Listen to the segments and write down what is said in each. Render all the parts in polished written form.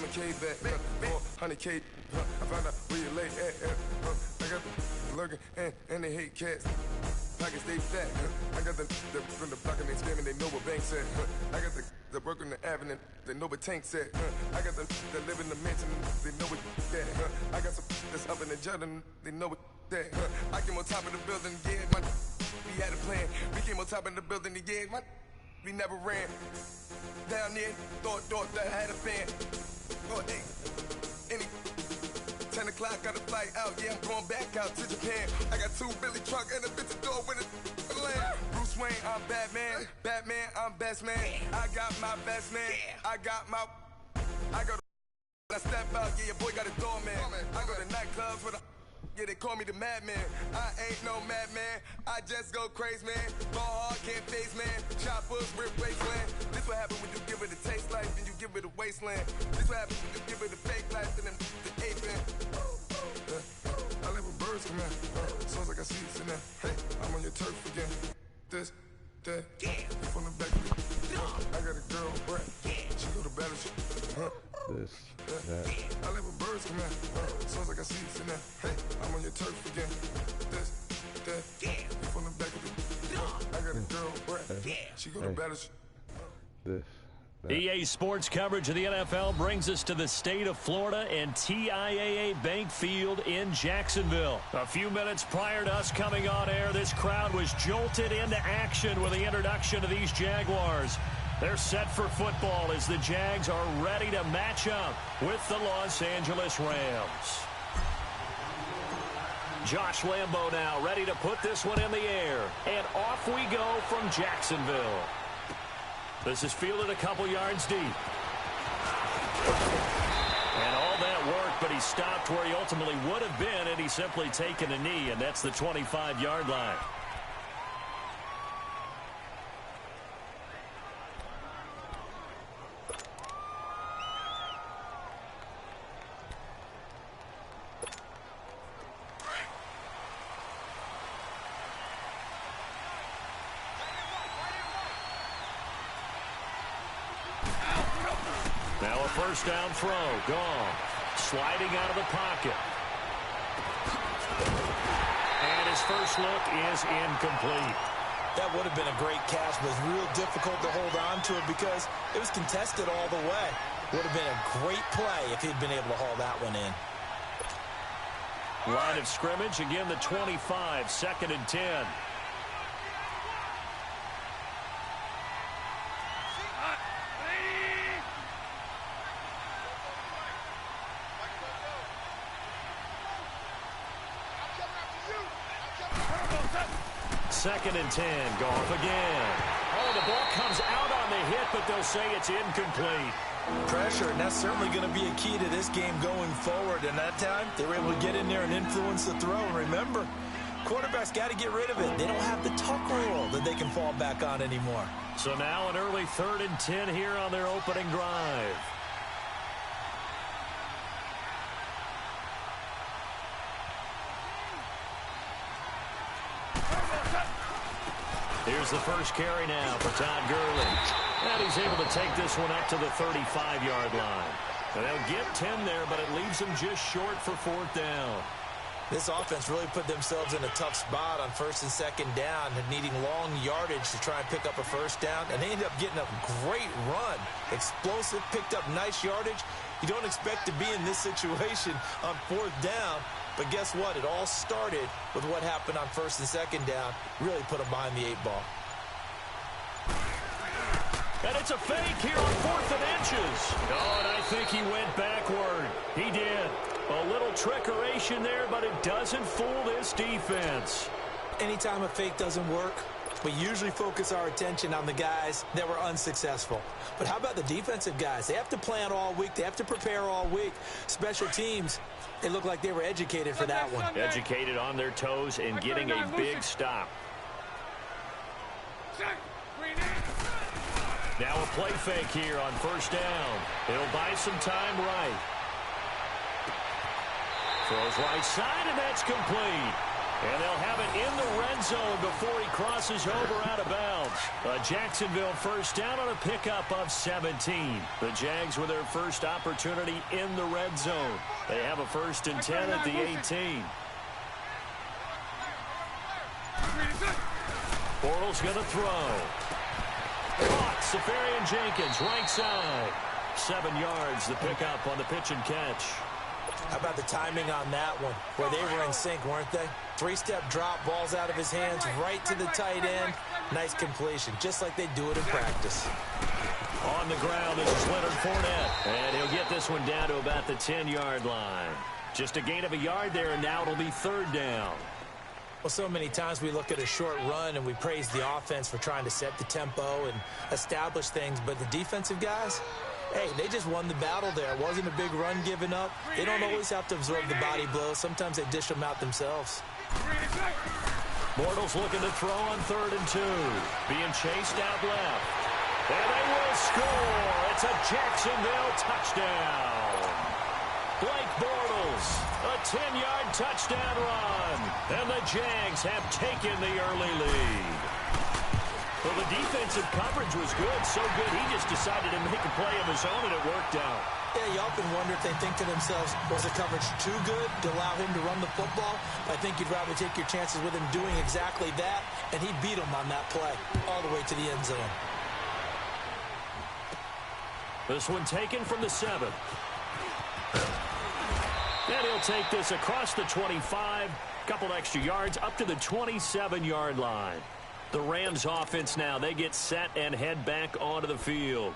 100K back, 400K. I found out where you lay at. I got the lurking and they hate cats. Pockets stay fat. I got the from the block and they screaming, they know what banks at. I got the work on the avenue, they know what tanks at. I got the live in the mansion, they know what that. I got some that's up in the Jordan, they know what that. I came on top of the building, yeah, we had a plan. We came on top of the building, yeah, we never ran. Down there, thought that I had a fan. Oh, hey, any 10 o'clock, got a flight out, yeah, I'm going back out to Japan. I got 2 Billy truck and a bitch door with a land. Bruce Wayne, I'm Batman. Batman, I'm best man. I got my best man. I go to I step out, yeah, your boy got a doorman. I go to nightclubs with a yeah, they call me the madman. I ain't no madman. I just go crazy, man. Ball hard, can't face, man. Choppers, rip wasteland. This what happen when you give it a taste life and you give it a wasteland. This what happen when you give it a fake life and then the ape in. I live with birds come in. Sounds like I see it in there. Hey, I'm on your turf again. This, that, from the back of the I got a girl, Brett. She go to battle. This, that. I live with birds come in. Sounds like I see it in there. Hey, I'm on your turf again. This, that, from the back of the I got a girl, Brett. She go to battle. This. EA Sports coverage of the NFL brings us to the state of Florida and TIAA Bank Field in Jacksonville. A few minutes prior to us coming on air, this crowd was jolted into action with the introduction of these Jaguars. They're set for football as the Jags are ready to match up with the Los Angeles Rams. Josh Lambo now ready to put this one in the air. And off we go from Jacksonville. This is fielded a couple yards deep. And all that work, but he stopped where he ultimately would have been, and he's simply taken a knee, and that's the 25-yard line. Now a first down throw. Gone. Sliding out of the pocket. And his first look is incomplete. That would have been a great catch, but it was real difficult to hold on to it because it was contested all the way. Would have been a great play if he'd been able to haul that one in. Line of scrimmage, again the 25, 2nd and 10. Second and 10, Goff again. Oh, the ball comes out on the hit, but they'll say it's incomplete. Pressure, and that's certainly going to be a key to this game going forward. And that time, they were able to get in there and influence the throw. And remember, quarterbacks got to get rid of it. They don't have the tuck rule that they can fall back on anymore. So now an early 3rd and 10 here on their opening drive. Here's the first carry now for Todd Gurley. And he's able to take this one up to the 35-yard line. And they'll get 10 there, but it leaves them just short for 4th down. This offense really put themselves in a tough spot on 1st and 2nd down, needing long yardage to try and pick up a first down. And they ended up getting a great run. Explosive, picked up nice yardage. You don't expect to be in this situation on 4th down. But guess what? It all started with what happened on 1st and 2nd down. Really put them behind the 8 ball. And it's a fake here on 4th and inches. Oh, and I think he went backward. He did. A little trickeration there, but it doesn't fool this defense. Anytime a fake doesn't work, we usually focus our attention on the guys that were unsuccessful. But how about the defensive guys? They have to plan all week. They have to prepare all week. Special teams, they look like they were educated for that one. Educated on their toes and getting a big stop. Now a play fake here on 1st down. He'll buy some time right. Throws right side, and that's complete. And they'll have it in the red zone before he crosses over out of bounds. A Jacksonville first down on a pickup of 17. The Jags with their first opportunity in the red zone. They have a 1st and 10 at the 18. Bortles going to throw. Caught. Safarian-Jenkins, right side. 7 yards, the pickup on the pitch and catch. How about the timing on that one? Where they were in sync, weren't they? 3-step drop, balls out of his hands, right to the tight end. Nice completion, just like they do it in practice. On the ground, this is Leonard Fournette. And he'll get this one down to about the 10-yard line. Just a gain of a yard there, and now it'll be 3rd down. Well, so many times we look at a short run and we praise the offense for trying to set the tempo and establish things, but the defensive guys, hey, they just won the battle there. It wasn't a big run given up. They don't always have to absorb the body blows. Sometimes they dish them out themselves. Bortles looking to throw on 3rd and 2. Being chased out left. And they will score. It's a Jacksonville touchdown. Blake Bortles, a 10-yard touchdown run. And the Jags have taken the early lead. Well, the defensive coverage was good, so good he just decided to make a play of his own, and it worked out. Yeah, you often wonder if they think to themselves, was the coverage too good to allow him to run the football? I think you'd rather take your chances with him doing exactly that, and he beat him on that play all the way to the end zone. This one taken from the 7. And he'll take this across the 25, couple extra yards up to the 27-yard line. The Rams offense now, they get set and head back onto the field.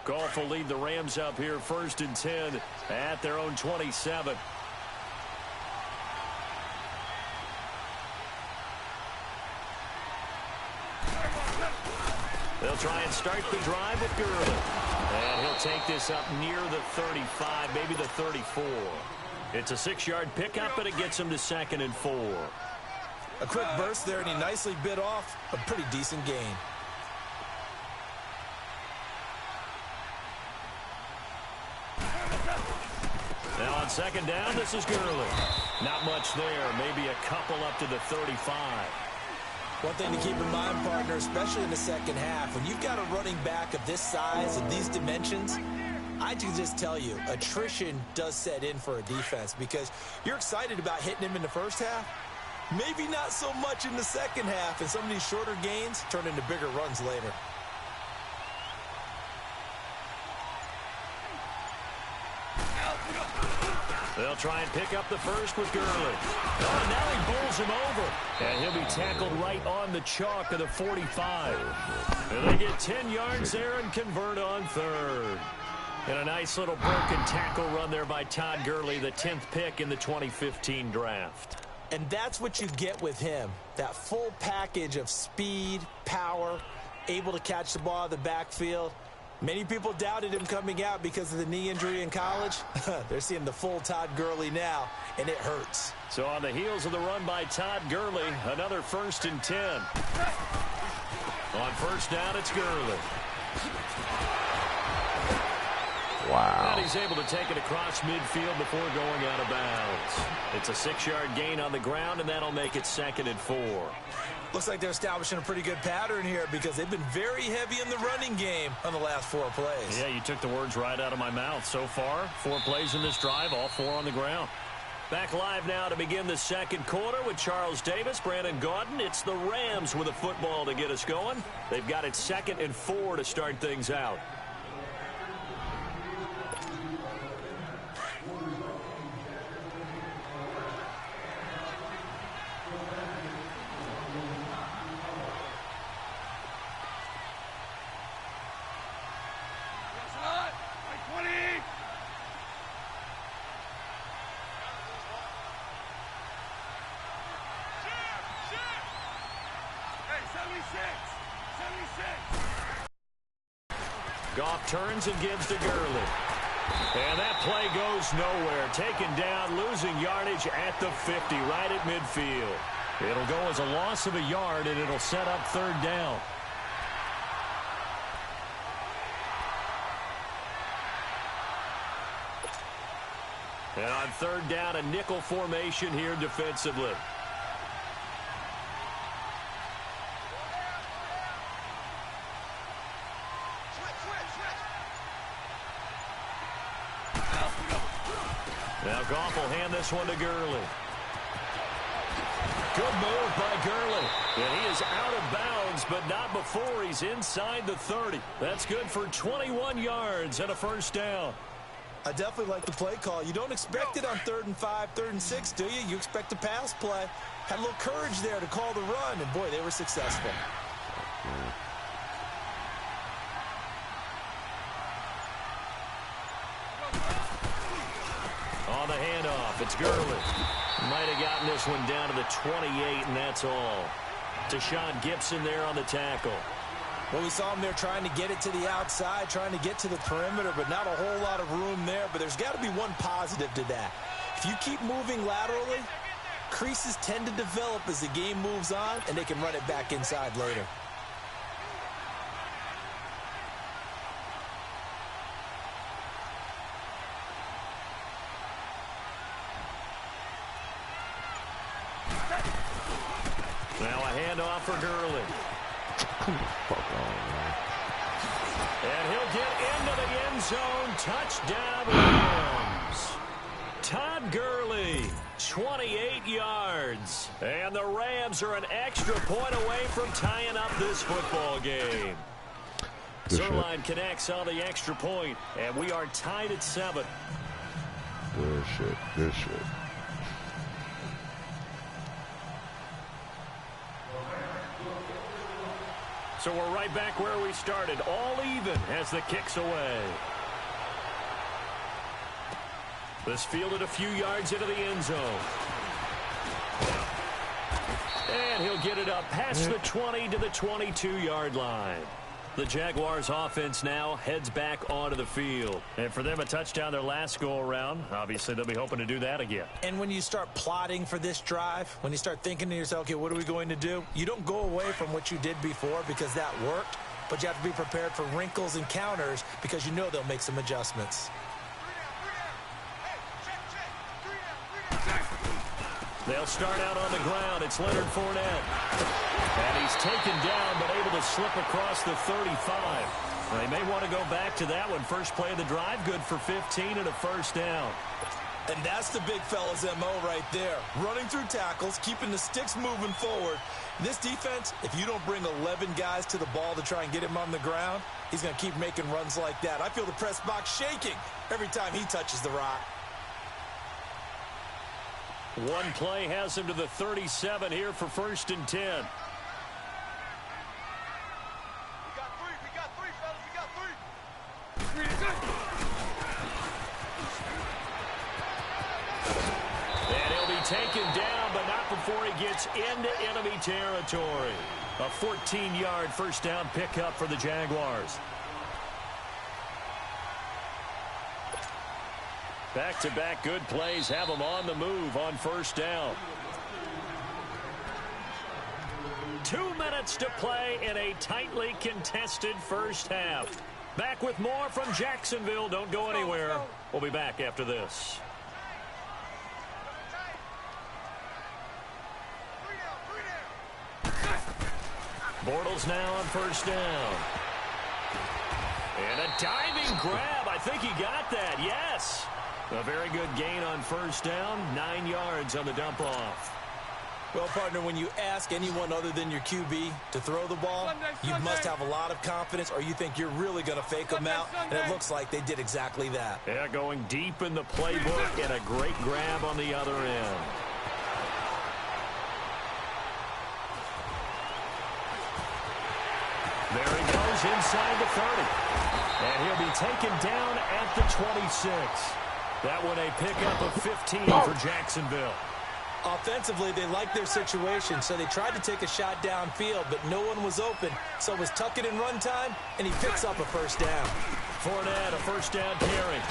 Goff will lead the Rams up here 1st and 10 at their own 27. They'll try and start the drive with Gurley. And he'll take this up near the 35, maybe the 34. It's a 6-yard pickup, but it gets him to 2nd and 4. A quick burst there, and he nicely bit off a pretty decent gain. Now on 2nd down, this is Gurley. Not much there, maybe a couple up to the 35. One thing to keep in mind, partner, especially in the second half, when you've got a running back of this size and these dimensions, I can just tell you, attrition does set in for a defense because you're excited about hitting him in the first half. Maybe not so much in the second half, and some of these shorter gains turn into bigger runs later. They'll try and pick up the first with Gurley. Oh, now he bowls him over. And he'll be tackled right on the chalk of the 45. And they get 10 yards there and convert on 3rd. And a nice little broken tackle run there by Todd Gurley, the 10th pick in the 2015 draft. And that's what you get with him, that full package of speed, power, able to catch the ball in the backfield. Many people doubted him coming out because of the knee injury in college. They're seeing the full Todd Gurley now, and it hurts. So on the heels of the run by Todd Gurley, another 1st and 10. On 1st down, it's Gurley. Wow. And he's able to take it across midfield before going out of bounds. It's a 6-yard gain on the ground, and that'll make it 2nd and 4. Looks like they're establishing a pretty good pattern here because they've been very heavy in the running game on the last 4 plays. Yeah, you took the words right out of my mouth. So far, 4 plays in this drive, all 4 on the ground. Back live now to begin the second quarter with Charles Davis, Brandon Gaudin. It's the Rams with a football to get us going. They've got it 2nd and 4 to start things out. Goff turns and gives to Gurley. And that play goes nowhere. Taken down, losing yardage at the 50, right at midfield. It'll go as a loss of a yard, and it'll set up 3rd down. And on third down, a nickel formation here defensively. Now Goff will hand this one to Gurley. Good move by Gurley. And he is out of bounds, but not before he's inside the 30. That's good for 21 yards and a first down. I definitely like the play call. You don't expect it on 3rd and 5, 3rd and 6, do you? You expect a pass play. Had a little courage there to call the run, and boy, they were successful. On the handoff, it's Gurley. Might have gotten this one down to the 28, and that's all. Deshaun Gibson there on the tackle. Well, we saw him there trying to get it to the outside, trying to get to the perimeter, but not a whole lot of room there. But there's got to be one positive to that. If you keep moving laterally, creases tend to develop as the game moves on, and they can run it back inside later. Now a handoff for Gurley. And he'll get into the end zone. Touchdown, Rams. Todd Gurley, 28 yards. And the Rams are an extra point away from tying up this football game. Zerline connects on the extra point, and we are tied at 7. Good shit. Good shit. So we're right back where we started, all even as the kick's away. This fielded a few yards into the end zone. And he'll get it up past the 20 to the 22-yard line. The Jaguars offense now heads back onto the field. And for them, a touchdown their last go-around. Obviously, they'll be hoping to do that again. And when you start plotting for this drive, when you start thinking to yourself, okay, what are we going to do? You don't go away from what you did before because that worked, but you have to be prepared for wrinkles and counters because you know they'll make some adjustments. They'll start out on the ground. It's Leonard Fournette. And he's taken down, but able to slip across the 35. They may want to go back to that one. First play of the drive, good for 15 and a first down. And that's the big fella's MO right there. Running through tackles, keeping the sticks moving forward. This defense, if you don't bring 11 guys to the ball to try and get him on the ground, he's going to keep making runs like that. I feel the press box shaking every time he touches the rock. One play has him to the 37 here for 1st and 10. We got three, fellas. We got three. And he'll be taken down, but not before he gets into enemy territory. A 14-yard first down pickup for the Jaguars. Back-to-back good plays have them on the move on first down. 2 minutes to play in a tightly contested first half. Back with more from Jacksonville. Don't go anywhere. We'll be back after this. Bortles now on first down. And a diving grab. I think he got that. Yes. A very good gain on first down. 9 yards on the dump-off. Well, partner, when you ask anyone other than your QB to throw the ball, you must have a lot of confidence or you think you're really going to fake them out, and it looks like they did exactly that. Yeah, going deep in the playbook and a great grab on the other end. There he goes inside the 30. And he'll be taken down at the 26. That one a pickup of 15 for Jacksonville. Offensively, they liked their situation, so they tried to take a shot downfield, but no one was open. So it was tuck it in run time, and he picks up a first down. Fournette, a first down carry.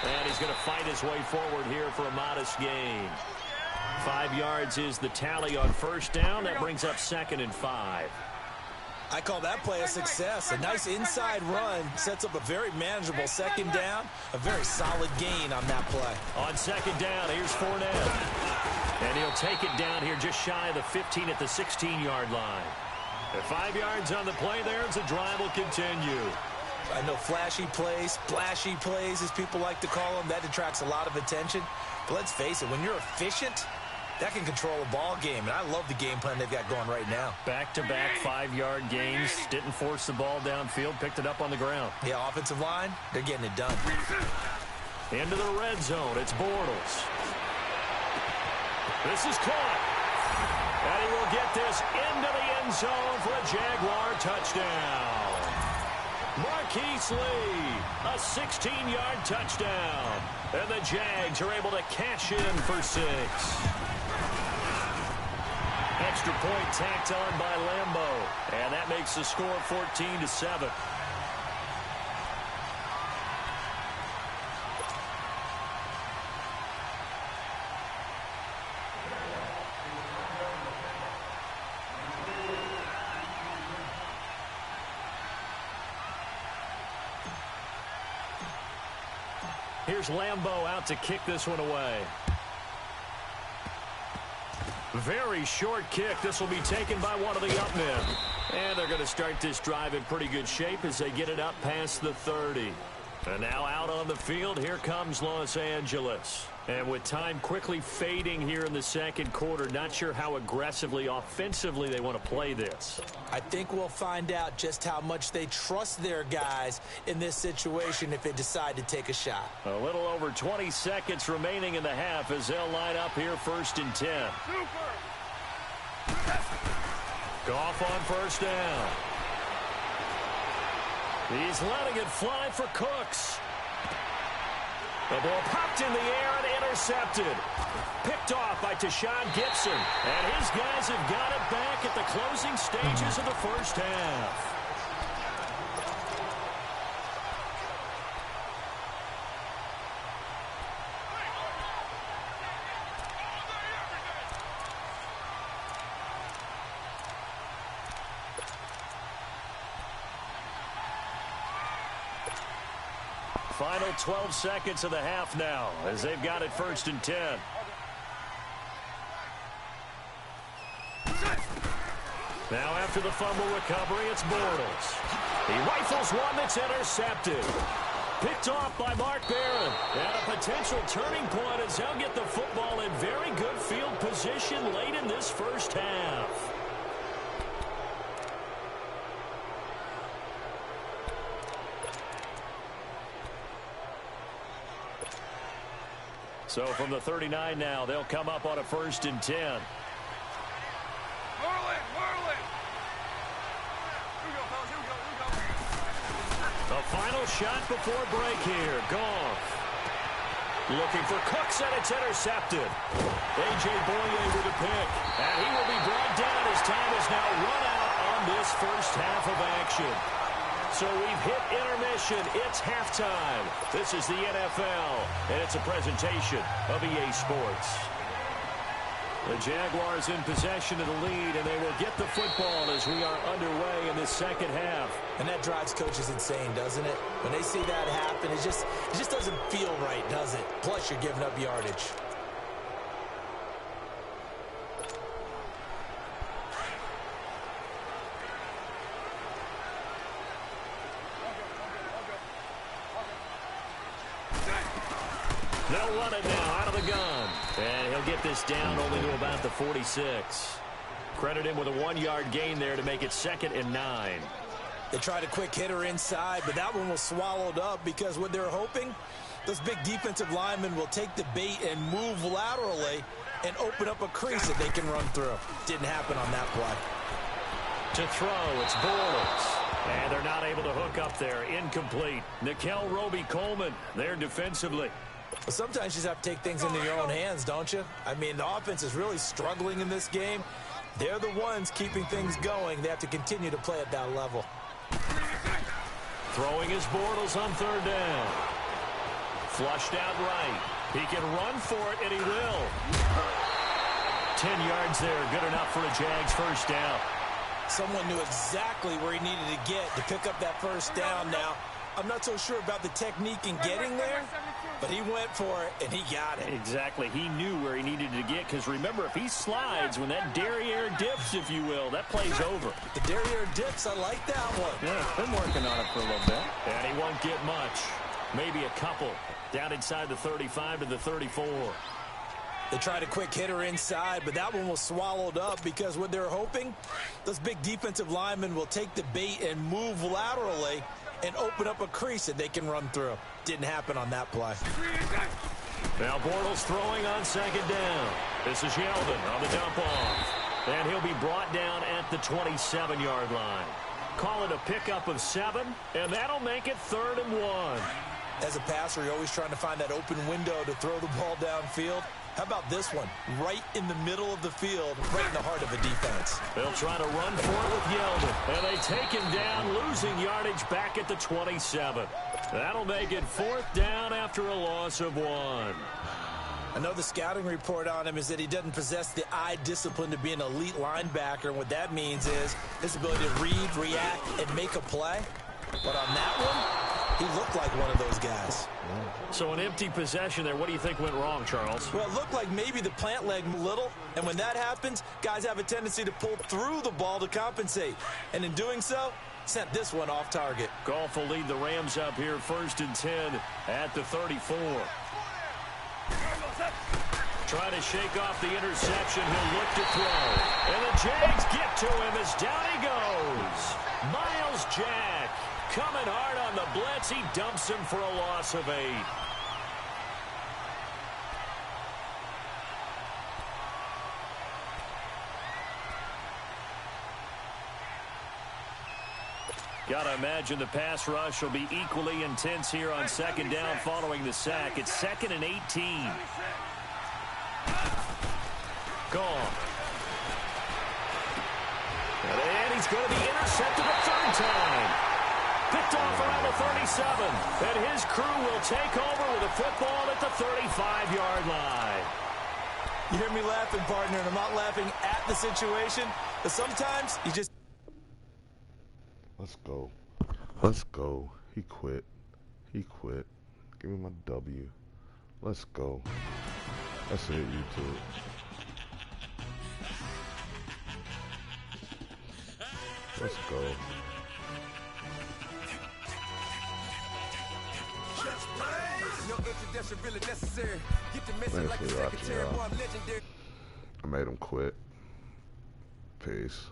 And he's going to fight his way forward here for a modest gain. 5 yards is the tally on first down. That brings up 2nd and 5. I call that play a success. A nice inside run sets up a very manageable second down. A very solid gain on that play. On second down, here's Fournette. And he'll take it down here just shy of the 15 at the 16-yard line. At 5 yards on the play there, as the drive will continue. I know flashy plays, splashy plays, as people like to call them, that attracts a lot of attention. But let's face it, when you're efficient, that can control a ball game. And I love the game plan they've got going right now. Back-to-back 5-yard gains. Didn't force the ball downfield. Picked it up on the ground. Yeah, offensive line, they're getting it done. Into the red zone. It's Bortles. This is caught. And he will get this into the end zone for a Jaguar touchdown. Marquise Lee, a 16-yard touchdown. And the Jags are able to cash in for 6. Extra point tacked on by Lambeau. And that makes the score 14-7. Here's Lambeau out to kick this one away. Very short kick. This will be taken by one of the up men. And they're going to start this drive in pretty good shape as they get it up past the 30. And now out on the field, here comes Los Angeles. And with time quickly fading here in the second quarter, not sure how aggressively, offensively they want to play this. I think we'll find out just how much they trust their guys in this situation if they decide to take a shot. A little over 20 seconds remaining in the half as they'll line up here 1st and 10. Goff on first down. He's letting it fly for Cooks. The ball popped in the air and intercepted. Picked off by Tashawn Gibson. And his guys have got it back at the closing stages of the first half. Final 12 seconds of the half now as they've got it 1st and 10. Now after the fumble recovery, it's Bortles. He rifles one that's intercepted. Picked off by Mark Barron. And a potential turning point as they'll get the football in very good field position late in this first half. So from the 39 now, they'll come up on a 1st and 10. The final shot before break here. Goff. Looking for Cooks, and it's intercepted. A.J. Boye with a pick. And he will be brought down as time is now run out on this first half of action. So we've hit intermission. It's halftime. This is the NFL, and it's a presentation of EA Sports. The Jaguars in possession of the lead, and they will get the football as we are underway in the second half. And that drives coaches insane, doesn't it? When they see that happen, it just doesn't feel right, does it? Plus, you're giving up yardage. They'll run it now out of the gun. And he'll get this down only to about the 46. Credit him with a 1-yard gain there to make it 2nd and 9. They tried a quick hitter inside, but that one was swallowed up because what they're hoping, those big defensive linemen will take the bait and move laterally and open up a crease that they can run through. Didn't happen on that play. To throw, it's Bortles. And they're not able to hook up there. Incomplete. Nickel Roby-Coleman there defensively. Well, sometimes you just have to take things into your own hands, don't you? I mean, the offense is really struggling in this game. They're the ones keeping things going. They have to continue to play at that level. Throwing his Bortles on 3rd down. Flushed out right. He can run for it, and he will. 10 yards there. Good enough for a Jags first down. Someone knew exactly where he needed to get to pick up that first down. Now, I'm not so sure about the technique in getting there, but he went for it, and he got it. Exactly. He knew where he needed to get, because remember, if he slides, when that derriere dips, if you will, that play's over. The derriere dips, I like that one. Yeah, been working on it for a little bit. And he won't get much. Maybe a couple. Down inside the 35 to the 34. They tried a quick hitter inside, but that one was swallowed up because what they're hoping, those big defensive linemen will take the bait and move laterally and open up a crease that they can run through. Didn't happen on that play. Now Bortles throwing on second down. This is Yeldon on the dump off. And he'll be brought down at the 27-yard line. Call it a pickup of 7, and that'll make it 3rd and 1. As a passer, you're always trying to find that open window to throw the ball downfield. How about this one? Right in the middle of the field, right in the heart of a defense. They'll try to run for it with Yeldon. And they take him down, losing yardage back at the 27. That'll make it 4th down after a loss of 1. I know the scouting report on him is that he doesn't possess the eye discipline to be an elite linebacker. And what that means is his ability to read, react, and make a play. But on that one, he looked like one of those guys. So an empty possession there. What do you think went wrong, Charles? Well, it looked like maybe the plant leg a little. And when that happens, guys have a tendency to pull through the ball to compensate. And in doing so, sent this one off target. Goff will lead the Rams up here 1st and 10 at the 34. Trying to shake off the interception. He'll look to throw. And the Jags get to him as down he goes. Miles Jack coming hard on the blitz. He dumps him for a loss of 8. Gotta imagine the pass rush will be equally intense here on second down following the sack. It's 2nd and 18. Gone. And he's going to be intercepted a 3rd time. Picked off around the 37. And his crew will take over with a football at the 35-yard line. You hear me laughing, partner, and I'm not laughing at the situation, but sometimes you just... Let's go. Let's go. He quit. He quit. Give me my W. Let's go. That's it, YouTube. Let's go. Thanks for watching, y'all. I made him quit. Peace.